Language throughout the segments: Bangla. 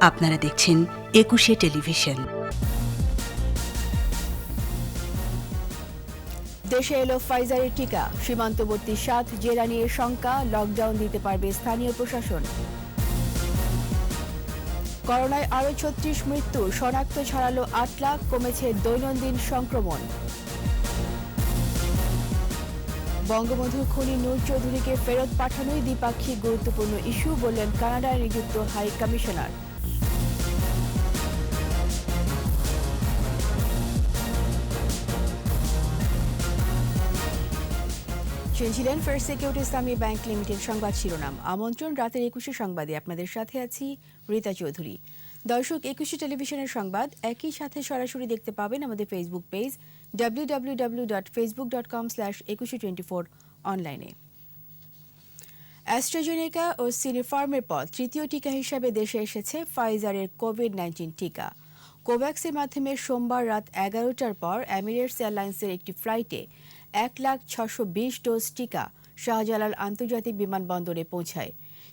আপনারা দেখছেন একুশে টেলিভিশন। দেশে এলো ফাইজারের টিকা, সীমান্তবর্তী 7 জেলা নিয়ে শঙ্কা, লকডাউন দিতে পারবে স্থানীয় প্রশাসন। করোনায় আরও 36 মৃত্যু, শনাক্ত ছাড়ালো 8 লাখ, কমেছে দৈনন্দিন সংক্রমণ। বঙ্গবন্ধুর খুনি নূর চৌধুরীকে ফেরত পাঠানোই দ্বিপাক্ষিক গুরুত্বপূর্ণ ইস্যু, বললেন কানাডায় নিযুক্ত হাই কমিশনার। শুনছিলেন ফার্স্ট সিকিউরিটি ইসলামী ব্যাংক লিমিটেড সংবাদ শিরোনাম। আমন্ত্রণ রাতের 21 সংবাদে আপনাদের সাথে আছি রীতা চৌধুরী। দর্শক, 21 টেলিভিশনের সংবাদ একই সাথে সরাসরি দেখতে পাবেন আমাদের ফেসবুক পেজ www.facebook.com/2124 অনলাইনে। অ্যাস্ট্রাজেনেকা ও সিনোফার্মের পর তৃতীয় টিকা হিসাবে দেশে এসেছে ফাইজারের কোভিড-19 টিকা। কোভ্যাক্সের মাধ্যমে সোমবার রাত 11টার পর এমিরেটস এয়ারলাইন্সের একটি ফ্লাইটে 1,620 ডোজ টিকা শাহজালাল আন্তর্জাতিক বিমানবন্দরে পৌঁছায়।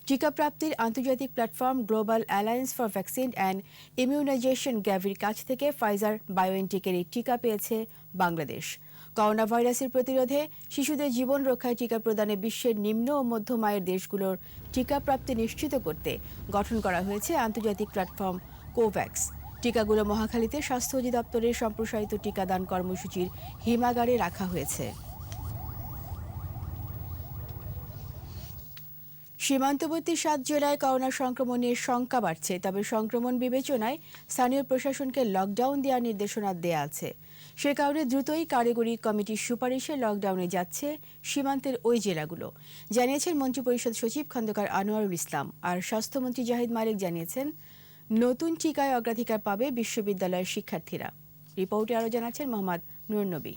টিকা প্রাপ্তির আন্তর্জাতিক platform global alliance for vaccine and immunization গ্যাভির কাছ থেকে ফাইজার বায়োএনটেকের এই টিকা পেয়েছে বাংলাদেশ। করোনা ভাইরাসের প্রতিরোধে শিশুদের জীবন রক্ষায় টিকা প্রদানে বিশ্বের নিম্ন ও মধ্যম আয়ের দেশগুলোর টিকা প্রাপ্তি নিশ্চিত করতে গঠন করা হয়েছে আন্তর্জাতিক প্ল্যাটফর্ম কোভ্যাক্স। টিকাগুলো মহাখালীতে স্বাস্থ্য অধিদপ্তরের সম্প্রসারিত টিকাদান কর্মসূচির হিমাগারে রাখা হয়েছে। সীমান্তবর্তী 7 জেলায় করোনা সংক্রমণের শঙ্কা বাড়ছে, তবে সংক্রমণ বিবেচনায় স্থানীয় প্রশাসনকে লকডাউন দেওয়ার নির্দেশনা দেয়া আছে। সে কারণে দ্রুতই কারিগরি কমিটির সুপারিশে লকডাউনে যাচ্ছে সীমান্তের ওই জেলাগুলো, জানিয়েছেন মন্ত্রিপরিষদ সচিব খন্দকার আনোয়ারুল ইসলাম। আর স্বাস্থ্যমন্ত্রী জাহিদ মালিক জানিয়েছেন, নতুন টিকায় অগ্রাধিকার পাবে বিশ্ববিদ্যালয়ের শিক্ষার্থীরা। রিপোর্টে আরও জানাচ্ছেন মোহাম্মদ নূর নবী।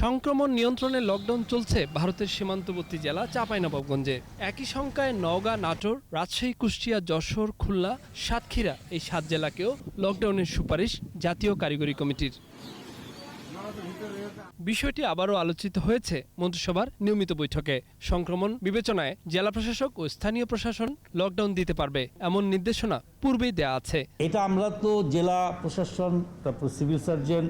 সংক্রমণ নিয়ন্ত্রণে লকডাউন চলছে ভারতের সীমান্তবর্তী জেলা চাঁপাইনবাবগঞ্জে। একই সংখ্যায় নওগাঁ, নাটোর, রাজশাহী, কুষ্টিয়া, যশোর, খুলনা, সাতক্ষীরা এই 7 জেলাকেও লকডাউনের সুপারিশ জাতীয় কারিগরি কমিটির। বিষয়টি আবারও আলোচিত হয়েছে মন্ত্রিসভার নিয়মিত বৈঠকে। সংক্রমণ বিবেচনায় জেলা প্রশাসক ও স্থানীয় প্রশাসন লকডাউন দিতে পারবে এমন নির্দেশনা পূর্বেই দেয়া আছে। এটা আমরা তো জেলা প্রশাসন, তারপর সিভিল সার্জন,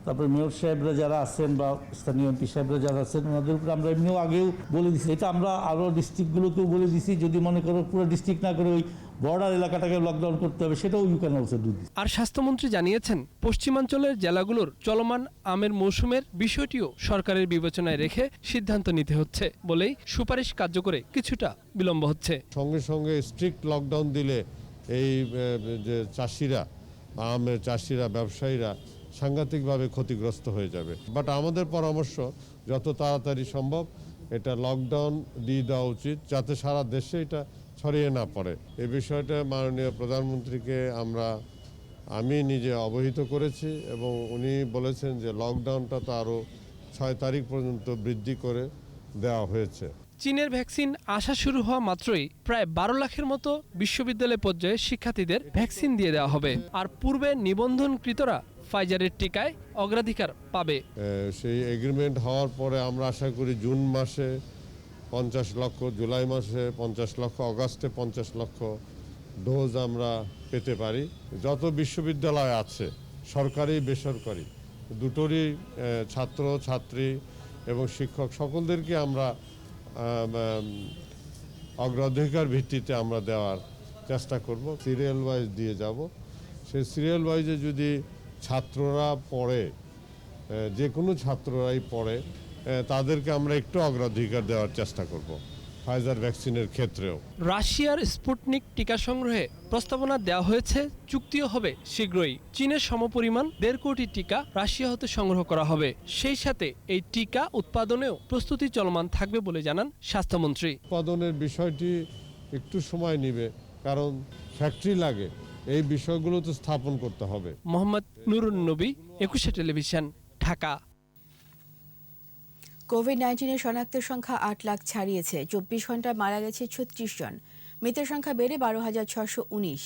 তারপরে মেয়র সাহেবরা যারা আছেন বা স্থানীয় এমপি সাহেবরা যারা আছেন ওনাদের উপরে আমরা এমনিও আগেও বলে দিচ্ছি। এটা আমরা আরও ডিস্ট্রিক্টগুলোকেও বলে দিচ্ছি, যদি মনে করো পুরো ডিস্ট্রিক্ট না করে ওই বর্ডার এলাকাটাকে লকডাউন করতে হবে, সেটাও you can also do this. আর স্বাস্থ্যমন্ত্রী জানিয়েছেন, পশ্চিমাঞ্চলের জেলাগুলোর চলমান আমের মৌসুমের বিষয়টিও সরকারের বিবেচনায় রেখে সিদ্ধান্ত নিতে হচ্ছে বলেই সুপারিশ কার্যকরে কিছুটা বিলম্ব হচ্ছে। সঙ্গে সঙ্গে স্ট্রিক্ট লকডাউন দিলে এই যে চাষিরা, আমের চাষিরা, ব্যবসায়ীরা সাংঘাতিকভাবে ক্ষতিগ্রস্ত হয়ে যাবে। বাট আমাদের পরামর্শ, যত তাড়াতাড়ি সম্ভব এটা লকডাউন দিয়ে দেওয়া উচিত, যাতে সারা দেশে এটা ছড়িয়ে না পড়ে। এই বিষয়টা মাননীয় প্রধানমন্ত্রীকে আমি নিজে অবহিত করেছি এবং উনি বলেছেন যে লকডাউনটা তো আরও 6 তারিখ পর্যন্ত বৃদ্ধি করে দেওয়া হয়েছে। চীনের ভ্যাকসিন আসা শুরু হওয়া মাত্রই প্রায় 12 লাখের মতো বিশ্ববিদ্যালয় পর্যায়ে শিক্ষার্থীদের ভ্যাকসিন দিয়ে দেওয়া হবে। আর পূর্বে নিবন্ধনকৃতরা ফাইজারের টিকায় অগ্রাধিকার পাবে। সেই এগ্রিমেন্ট হওয়ার পরে আমরা আশা করি জুন মাসে 50 লক্ষ, জুলাই মাসে 50 লক্ষ, অগাস্টে 50 লক্ষ ডোজ আমরা পেতে পারি। যত বিশ্ববিদ্যালয় আছে, সরকারি বেসরকারি দুটোরই ছাত্র ছাত্রী এবং শিক্ষক সকলদেরকে আমরা অগ্রাধিকার ভিত্তিতে আমরা দেওয়ার চেষ্টা করব। সিরিয়াল ওয়াইজ দিয়ে যাব। সেই সিরিয়াল ওয়াইজে যদি ছাত্ররা পড়ে, যে কোনো ছাত্ররাই পড়ে, তাদেরকে আমরা একটু অগ্রাধিকার দেওয়ার চেষ্টা করব ফাইজার ভ্যাকসিনের ক্ষেত্রেও। রাশিয়ার স্পুটনিক টিকা সংগ্রহে প্রস্তাবনা দেওয়া হয়েছে, চুক্তিও হবে শীঘ্রই। চীনের সমপরিমাণ 1.5 কোটি টিকা রাশিয়া হতে সংগ্রহ করা হবে। সেই সাথে এই টিকা উৎপাদনেও প্রস্তুতি চলমান থাকবে বলে জানান স্বাস্থ্যমন্ত্রী। উৎপাদনের বিষয়টি একটু সময় নেবে, কারণ ফ্যাক্টরি লাগে, এই বিষয়গুলো তো স্থাপন করতে হবে। মোহাম্মদ নুরুন নবী, 21 টেলিভিশন, ঢাকা। কোভিড-19 শনাক্তের সংখ্যা 8 লাখ ছাড়িয়েছে। 24 ঘন্টায় মারা গেছে 36 জন। মৃতের সংখ্যা বেড়ে 12,619।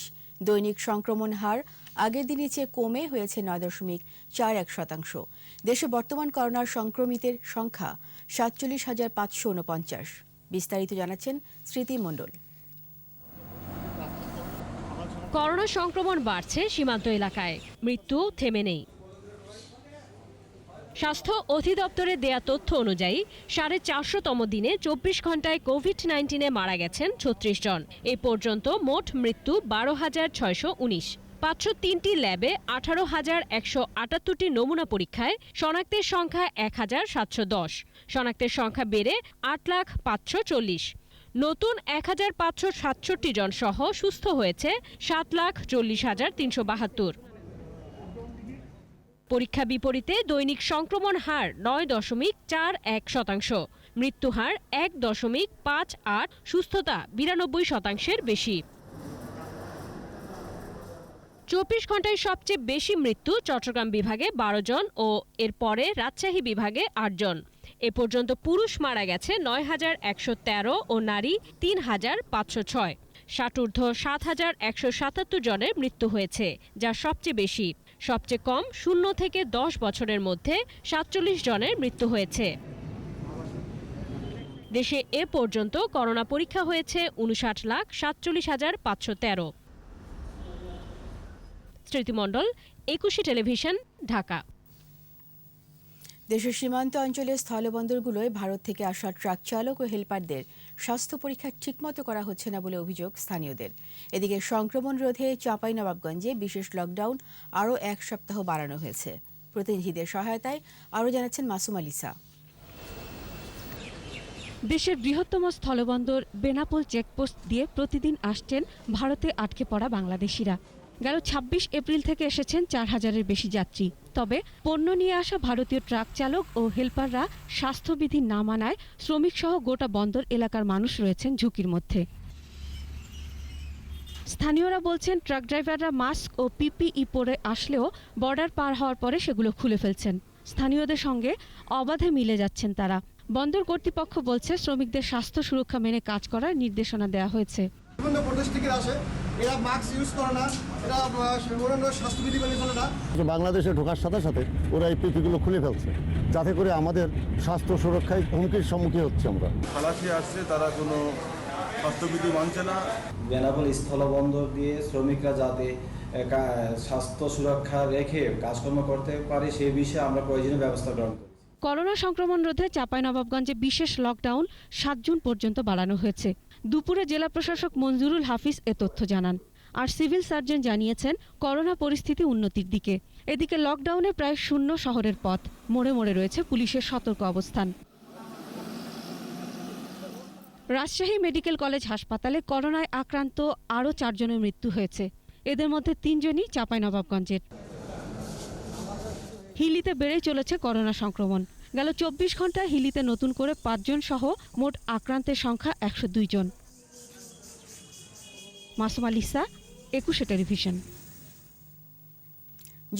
দৈনিক সংক্রমণ হার আগের দিনের চেয়ে কমে হয়েছে 9.41%। দেশে বর্তমান করোনার সংক্রমিতের সংখ্যা 47,549। বিস্তারিত জানাচ্ছেন স্মৃতি মণ্ডল। করোনা সংক্রমণ বাড়ছে সীমান্ত এলাকায়, মৃত্যু থেমে নেই। স্বাস্থ্য অধিদপ্তরের দেয়া তথ্য অনুযায়ী 450তম দিনে 24 ঘন্টায় কোভিড-19 মারা গেছেন 36 জন। এ পর্যন্ত মোট মৃত্যু 12,619। 503টি ল্যাবে 18,178টি নমুনা পরীক্ষায় শনাক্তের সংখ্যা 1,710। শনাক্তের সংখ্যা বেড়ে 8,540,000। নতুন 1,567 জন সহ সুস্থ হয়েছে 7,40,372। পরীক্ষা বিপরীতে দৈনিক সংক্রমণ হার 9.41%, মৃত্যু হার 1.58, সুস্থতা 92%-এর বেশি। 24 ঘন্টায় সবচেয়ে বেশি মৃত্যু চট্টগ্রাম বিভাগে 12 জন ও এরপরে রাজশাহী বিভাগে 8 জন। এ পর্যন্ত পুরুষ মারা গেছে 9,113 ও নারী 3,506। ষাটোর্ধ্ব 7,177 জনের মৃত্যু হয়েছে, যা সবচেয়ে বেশি। সবচেয়ে কম 0 থেকে 10 বছরের মধ্যে 47 জনের মৃত্যু হয়েছে। দেশে এ পর্যন্ত করোনা পরীক্ষা হয়েছে 59,47,513। স্মৃতিমণ্ডল, একুশে টেলিভিশন, ঢাকা। দেশের সীমান্ত অঞ্চলের স্থলবন্দরগুলোয় ভারত থেকে আসা ট্রাক চালক ও হেলপারদের স্বাস্থ্য পরীক্ষা ঠিকমতো করা হচ্ছে না বলে অভিযোগ স্থানীয়দের। এদিকে সংক্রমণ রোধে চাঁপাইনবাবগঞ্জে বিশেষ লকডাউন আরও 1 সপ্তাহ বাড়ানো হয়েছে। প্রতিনিধিদের সহায়তায় আরও জানাচ্ছেন মাসুম আলিসা। দেশের বৃহত্তম স্থলবন্দর বেনাপোল চেকপোস্ট দিয়ে প্রতিদিন আসছেন ভারতে আটকে পড়া বাংলাদেশিরা। গেল 26 এপ্রিল থেকে এসেছেন 4,000-এর বেশি যাত্রী। তবে পণ্য নিয়ে আসা ভারতীয় ট্রাক চালক ও হেলপাররা স্বাস্থ্যবিধি না মানায় শ্রমিকসহ গোটা বন্দর এলাকার মানুষ রয়েছেন ঝুঁকির মধ্যে। স্থানীয়রা বলছেন, ট্রাক ড্রাইভাররা মাস্ক ও পিপিই পরে আসলেও বর্ডার পার হওয়ার পরে সেগুলো খুলে ফেলছেন। স্থানীয়দের সঙ্গে অবাধে মিলে যাচ্ছেন তারা। বন্দর কর্তৃপক্ষ বলছে, শ্রমিকদের স্বাস্থ্য সুরক্ষা মেনে কাজ করার নির্দেশনা দেওয়া হয়েছে। বিভিন্ন প্রদেশ থেকে আসে, এরা মাস্ক ইউজ করে না, এরা অন্যান্য স্বাস্থ্যবিধি মেনে চলে না। বাংলাদেশে ঢোকার সাথে সাথে ওরা এই পিপিগুলো খুলে ফেলছে, যাতে করে আমাদের স্বাস্থ্য সুরক্ষায় হুমকির সম্মুখীন হচ্ছে আমরা। খালাসি আসছে, তারা কোনো স্বাস্থ্যবিধি মানছে না। বেনাপোল স্থলবন্দর দিয়ে শ্রমিকরা যাতে স্বাস্থ্য সুরক্ষা রেখে কাজকর্ম করতে পারে সেই বিষয়ে আমরা প্রয়োজনীয় ব্যবস্থা গ্রহণ করি। করোনা সংক্রমণ রোধে চাঁপাইনবাবগঞ্জে বিশেষ লকডাউন 7 জুন পর্যন্ত বাড়ানো হয়েছে। দুপুরে জেলা প্রশাসক মঞ্জুরুল হাফিজ এ তথ্য জানান। আর সিভিল সার্জন জানিয়েছেন, করোনা পরিস্থিতি উন্নতির দিকে। এদিকে লকডাউনে প্রায় শূন্য শহরের পথ, মোড়ে মোড়ে রয়েছে পুলিশের সতর্ক অবস্থান। রাজশাহী মেডিকেল কলেজ হাসপাতালে করোনায় আক্রান্ত আরও 4 জনের মৃত্যু হয়েছে। এদের মধ্যে 3 জনই চাঁপাইনবাবগঞ্জের। হিলিতে বেড়েই চলেছে করোনা সংক্রমণ। গেল 24 ঘন্টায় হিলিতে নতুন করে 5 জন সহ মোট আক্রান্তের সংখ্যা 102 জন। মাসুম আলিসা, একুশে টেলিভিশন।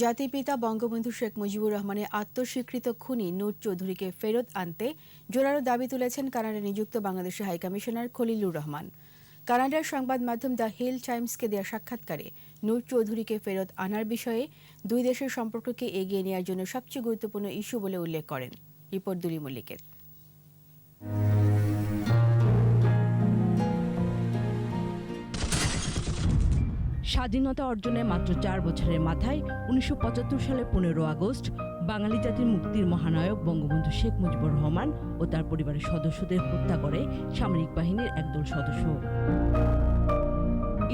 জাতির পিতা বঙ্গবন্ধু শেখ মুজিবুর রহমানের আত্মস্বীকৃত খুনি নূর চৌধুরীকে ফেরত আনতে জোরালো দাবি তুলেছেন কানাডায় নিযুক্ত বাংলাদেশের হাইকমিশনার খলিলুর রহমান। কানাডার সংবাদ মাধ্যম দ্য হিল টাইমসকে দেওয়া সাক্ষাৎকারে নূর চৌধুরীকে ফেরত আনার বিষয়ে দুই দেশের সম্পর্ককে এগিয়ে নেওয়ার জন্য সবচেয়ে গুরুত্বপূর্ণ ইস্যু বলে উল্লেখ করেন। রিপোর্ট দুলি মল্লিকের। স্বাধীনতা অর্জনের মাত্র 4 বছরের মাথায় 1975 সালের 15 আগস্ট বাঙালি জাতির মুক্তির মহানায়ক বঙ্গবন্ধু শেখ মুজিবুর রহমান ও তার পরিবারের সদস্যদের হত্যা করে সামরিক বাহিনীর একদল সদস্য।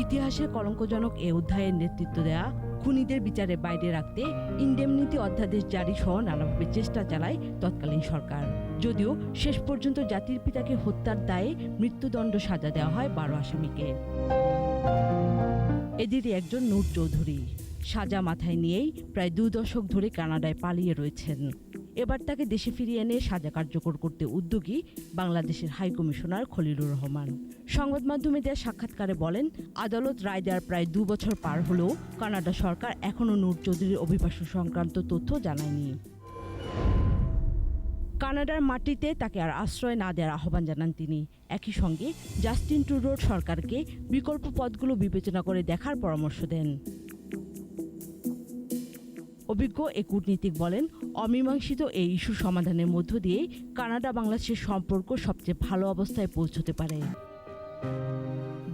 ইতিহাসের কলঙ্কজনক এ অধ্যায়ের নেতৃত্ব দেয়া খুনিদের বিচারের বাইরে রাখতে ইনডেমনিটি অধ্যাদেশ জারি সহ নানাভাবে চেষ্টা চালায় তৎকালীন সরকার। যদিও শেষ পর্যন্ত জাতির পিতাকে হত্যার দায়ে মৃত্যুদণ্ড সাজা দেওয়া হয় 12 আসামিকে। এদেরই একজন নূর চৌধুরী সাজা মাথায় নিয়েই প্রায় 2 দশক ধরে কানাডায় পালিয়ে রয়েছেন। এবার তাকে দেশে ফিরিয়ে এনে সাজা কার্যকর করতে উদ্যোগী বাংলাদেশের হাইকমিশনার খলিলুর রহমান। সংবাদ মাধ্যমে দেওয়া সাক্ষাৎকারে বলেন, আদালত রায় দেওয়ার প্রায় 2 বছর পার হলেও কানাডা সরকার এখনও নূর চৌধুরীর অভিবাসন সংক্রান্ত তথ্য জানায়নি। কানাডার মাটিতে তাকে আর আশ্রয় না দেওয়ার আহ্বান জানান তিনি। একই সঙ্গে জাস্টিন ট্রুডোর সরকারকে বিকল্প পথগুলো বিবেচনা করে দেখার পরামর্শ দেন। অভিজ্ঞ এ কূটনীতিক বলেন, অমীমাংসিত এই ইস্যু সমাধানের মধ্য দিয়েই কানাডা বাংলাদেশের সম্পর্ক সবচেয়ে ভালো অবস্থায় পৌঁছতে পারে।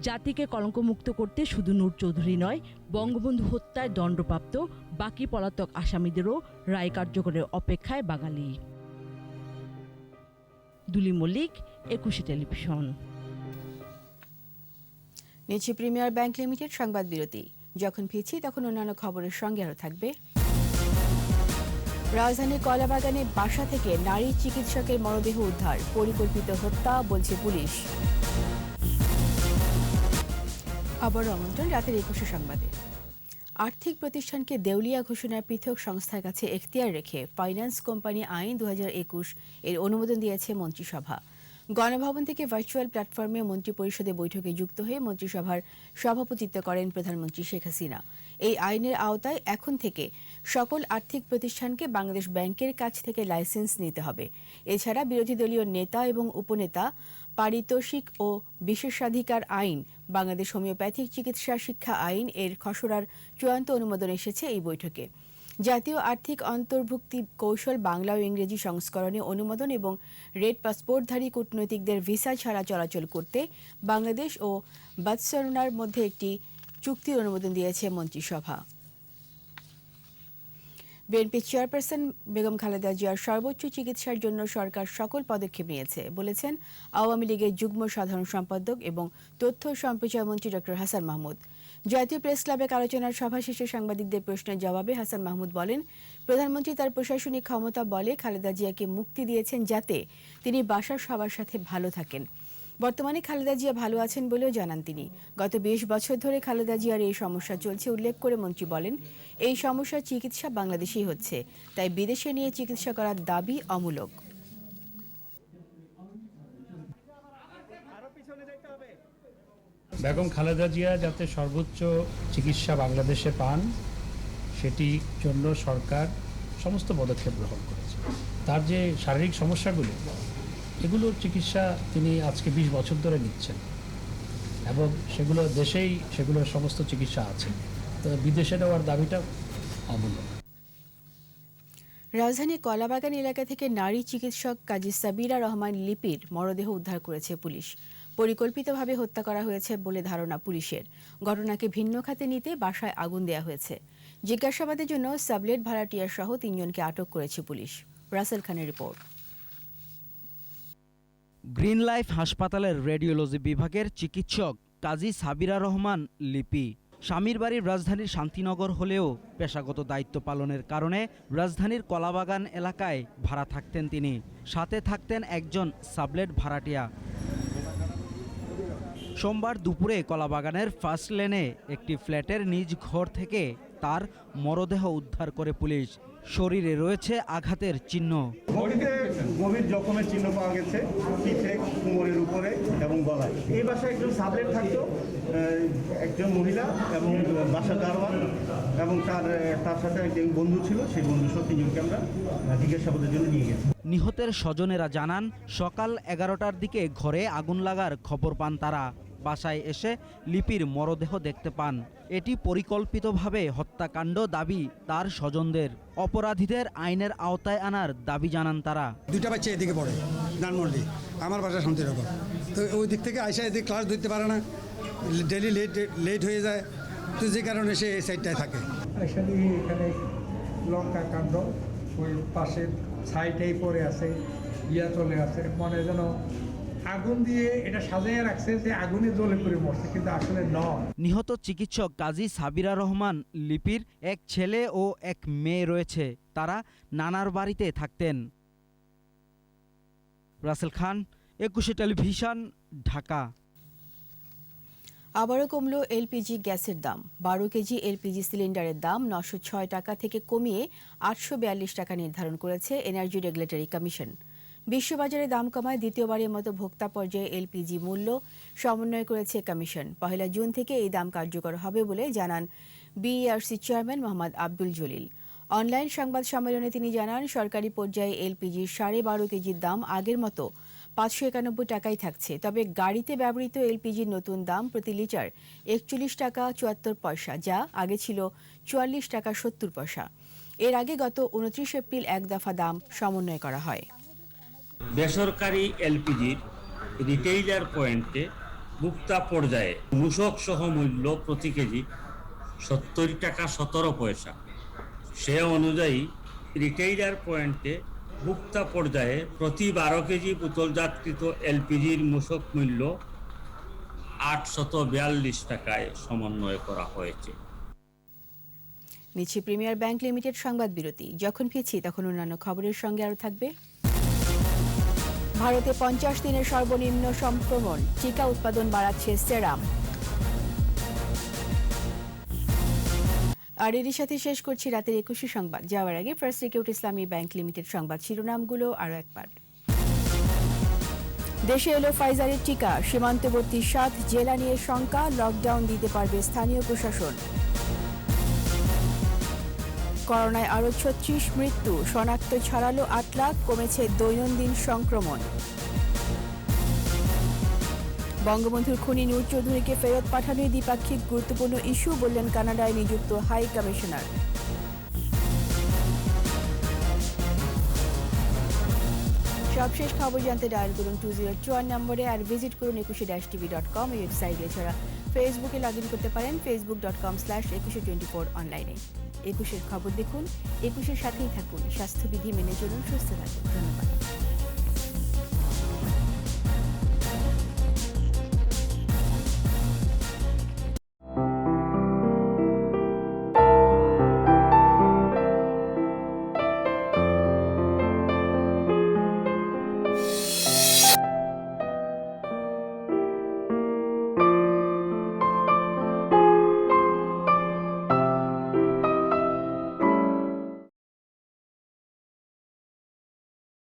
জাতিকে কলঙ্কমুক্ত করতে শুধু নূর চৌধুরী নয়, বঙ্গবন্ধু হত্যায় দণ্ডপ্রাপ্ত বাকি পলাতক আসামিদেরও রায় কার্যকরের অপেক্ষায় বাঙালি। দুলি মল্লিক, একুশে টেলিভিশন। নিচ্ছি প্রিমিয়ার ব্যাংক লিমিটেড সংবাদ বিরতি। যখন ফিরছি তখন অন্যান্য খবরের সঙ্গে আরও থাকবে। রাজধানীর কলাবাগানে বাসা থেকে নারী চিকিৎসকের মরদেহ উদ্ধার, পরিকল্পিত হত্যা বলছে পুলিশ। আবার আমন্ত্রণ রাতের 21 সংবাদে। আর্থিক প্রতিষ্ঠানকে দেউলিয়া ঘোষণার পৃথক সংস্থার কাছে এখতিয়ার রেখে ফাইন্যান্স কোম্পানি আইন 2021 এর অনুমোদন দিয়েছে মন্ত্রিসভা। গণভবন থেকে ভার্চুয়াল প্ল্যাটফর্মে মন্ত্রিপরিষদের বৈঠকে যুক্ত হয়ে মন্ত্রিসভার সভাপতিত্ব করেন প্রধানমন্ত্রী শেখ হাসিনা। এই আইনের আওতায় এখন থেকে সকল আর্থিক প্রতিষ্ঠানকে বাংলাদেশ ব্যাংকের কাছ থেকে লাইসেন্স নিতে হবে। এছাড়া বিরোধী দলীয় নেতা এবং উপনেতা পারিতোষিক ও বিশেষাধিকার আইন, বাংলাদেশ হোমিওপ্যাথিক চিকিৎসা শিক্ষা আইন এর খসড়ার চূড়ান্ত অনুমোদন এসেছে এই বৈঠকে। জাতীয় আর্থিক অন্তর্ভুক্তি কৌশল বাংলা ও ইংরেজি সংস্করণে অনুমোদন এবং রেড পাসপোর্টধারী কূটনৈতিকদের ভিসা ছাড়া চলাচল করতে বাংলাদেশ ও বতসোয়ানার মধ্যে একটি চুক্তির অনুমোদন দিয়েছে মন্ত্রিসভা। বিএনপি চেয়ারপারসন বেগম খালেদা জিয়ার সর্বোচ্চ চিকিৎসার জন্য সরকার সকল পদক্ষেপ নিয়েছে বলেছেন আওয়ামী লীগের যুগ্ম সাধারণ সম্পাদক এবং তথ্য সম্প্রচার মন্ত্রী ডক্টর হাসান মাহমুদ। জাতীয় প্রেস ক্লাবে আলোচনার সভা শেষে সাংবাদিকদের প্রশ্নের জবাবে হাসান মাহমুদ বলেন, প্রধানমন্ত্রী তার প্রশাসনিক ক্ষমতা বলে খালেদা জিয়াকে মুক্তি দিয়েছেন যাতে তিনি বাসার সবার সাথে ভালো থাকেন। বর্তমানে খালেদা জিয়া ভালো আছেন বলেও জানান তিনি। গত 20 বছর ধরে খালেদা জিয়ার এই সমস্যা চলছে উল্লেখ করে মন্ত্রী বলেন, এই সমস্যার চিকিৎসা বাংলাদেশেই হচ্ছে, তাই বিদেশে নিয়ে চিকিৎসা করার দাবি অমূলক। বেগম খালেদা জিয়া যাতে সর্বোচ্চ চিকিৎসা বাংলাদেশে পান সেটির জন্য সরকার সমস্ত পদক্ষেপ গ্রহণ করেছে। তার যে শারীরিক সমস্যাগুলো, এগুলোর চিকিৎসা তিনি আজকে 20 বছর ধরে নিচ্ছেন এবং সেগুলো দেশেই সেগুলোর সমস্ত চিকিৎসা আছে, তো বিদেশে নেওয়ার দাবিটা অমূলক। রাজধানীর কলাবাগান এলাকা থেকে নারী চিকিৎসক কাজী সাবিরা রহমান লিপির মরদেহ উদ্ধার করেছে পুলিশ। পরিকল্পিতভাবে হত্যা করা হয়েছে বলে ধারণা পুলিশের। ঘটনাকে ভিন্ন খাতে নিতে বাসায় আগুন দেওয়া হয়েছে। জিজ্ঞাসাবাদের জন্য সাবলেট ভাড়াটিয়া সহ 3 জনকে আটক করেছে পুলিশ। রাসেল খানের রিপোর্ট। গ্রিন লাইফ হাসপাতালের রেডিওলজি বিভাগের চিকিৎসক কাজী সাবিরা রহমান লিপি স্বামীর বাড়ির রাজধানীর শান্তিনগর হলেও পেশাগত দায়িত্ব পালনের কারণে রাজধানীর কলাবাগান এলাকায় ভাড়া থাকতেন তিনি। সাথে থাকতেন একজন সাবলেট ভাড়াটিয়া। সোমবার দুপুরে কলাবাগানের ফার্স্ট লেনে একটি ফ্ল্যাটের নিজ ঘর থেকে তার মরদেহ উদ্ধার করে পুলিশ। শরীরে রয়েছে আঘাতের চিহ্ন। গভীর জখমের চিহ্ন পাওয়া গেছে পিঠে, কোমরের উপরে এবং গলায়। এই বাসায় একজন সাবলেট থাকতো, একজন মহিলা এবং বাসা দারোয়ান এবং তার সাথে একজন বন্ধু ছিল। সেই বন্ধু সহ 3 জনকে আমরা জিজ্ঞাসাবাদের জন্য নিয়ে গেছি। নিহতের স্বজনেরা জানান, সকাল 11টার দিকে ঘরে আগুন লাগার খবর পান তারা। বাসায় এসে লিপির মরদেহ দেখতে পান। এটি পরিকল্পিতভাবে হত্যাকাণ্ড দাবি তার স্বজনদের। অপরাধীদের আইনের আওতায় আনার দাবি জানান তারা। 2টা বাচ্চা এদিকে পড়ে ধানমন্ডি, আমার বাসা শান্তিনগর, তো ওই দিক থেকে আইসা এদিকে ক্লাস ধরতে পারে না, ডেলি লেট হয়ে যায়, তো যে কারণে সে এই সাইডটায় থাকে। এখানে লঙ্কা কাণ্ড ওই পাশের সাইডেই পড়ে আছে, চলে আছে, মনে যেন আগুন দিয়ে এটা সাজিয়ে রাখছে যে আগুনে জ্বলে পড়ে মরছে, কিন্তু আসলে নয়। নিহত চিকিৎসক কাজী সাবিরা রহমান লিপির এক ছেলে ও এক মেয়ে রয়েছে। তারা নানার বাড়িতে থাকতেন। রাসেল খান, একুশে টেলিভিশন, ঢাকা। আবারও কমল এলপিজি গ্যাসের দাম। 12 কেজি এলপিজি সিলিন্ডারের দাম 906 টাকা থেকে কমিয়ে 842 টাকা নির্ধারণ করেছে এনার্জি রেগুলেটরি কমিশন। বিশ্ববাজারে দাম কমায় দ্বিতীয়বারের মতো ভোক্তা পর্যায়ে এলপিজি মূল্য সমন্বয় করেছে কমিশন। 1 জুন থেকে এই দাম কার্যকর হবে বলে জানান BERC chairman Mohammad Abdul Jalil. Online সংবাদ সম্মেলনে তিনি জানান, সরকারি পর্যায়ে এলপিজির 12.5 কেজির দাম আগের মতো 591 টাকাই থাকছে। তবে গাড়িতে ব্যবহৃত এলপিজির নতুন দাম প্রতি লিটার 41 টাকা 74 পয়সা, যা আগে ছিল 44 টাকা 70 পয়সা। এর আগে গত 29 এপ্রিল এক দফা দাম সমন্বয় করা হয়। বেসরকারি এলপিজির রিটেইলার পয়েন্টে ভোক্তা পর্যায়ে মূসক সহ মূল্য প্রতি কেজি 70 টাকা 17 পয়সা। সে অনুযায়ী রিটেইলার পয়েন্টে ভোক্তা পর্যায়ে প্রতি 12 কেজি বোতলজাতকৃত এলপিজির মূসক মূল্য 842 টাকায় সমন্বয় করা হয়েছে। নিচ্ছি প্রিমিয়ার ব্যাংক লিমিটেড সংবাদ বিরতি। যখন ফিরছি তখন অন্যান্য খবরের সঙ্গে আরও থাকবে। ভারতে 50 দিনের সর্বনিম্ন সংক্রমণ, টিকা উৎপাদন বাড়াচ্ছে সেরাম। আর এরই সাথে শেষ করছি রাতের 21 সংবাদ। যাওয়ার আগে ফার্স্ট সিকিউরিটি ইসলামী ব্যাংক লিমিটেড সংবাদ শিরোনামগুলো আরও একবার। দেশে এলো ফাইজারের টিকা, সীমান্তবর্তী 7 জেলা নিয়ে শঙ্কা, লকডাউন দিতে পারবে স্থানীয় প্রশাসন। করোনায় আরও 36 মৃত্যু, শনাক্ত ছাড়ালো 8 লাখ, কমেছে দৈনন্দিন সংক্রমণ। বঙ্গবন্ধুর খুনি নূর চৌধুরীকে ফেরত পাঠানোই দ্বিপাক্ষিক গুরুত্বপূর্ণ ইস্যু, বললেন কানাডায় নিযুক্ত হাই কমিশনার। সবশেষ খবর জানতে ডায়াল করুন 2054 নম্বরে আর ভিজিট করুন 21-tv.com এই ওয়েবসাইটে। এছাড়া ফেসবুকে লগ ইন করতে পারেন facebook.com/2124 অনলাইনে। 21-এর খবর দেখুন, 21-এর সাথেই থাকুন। স্বাস্থ্যবিধি মেনে চলুন, সুস্থ থাকুন। ধন্যবাদ।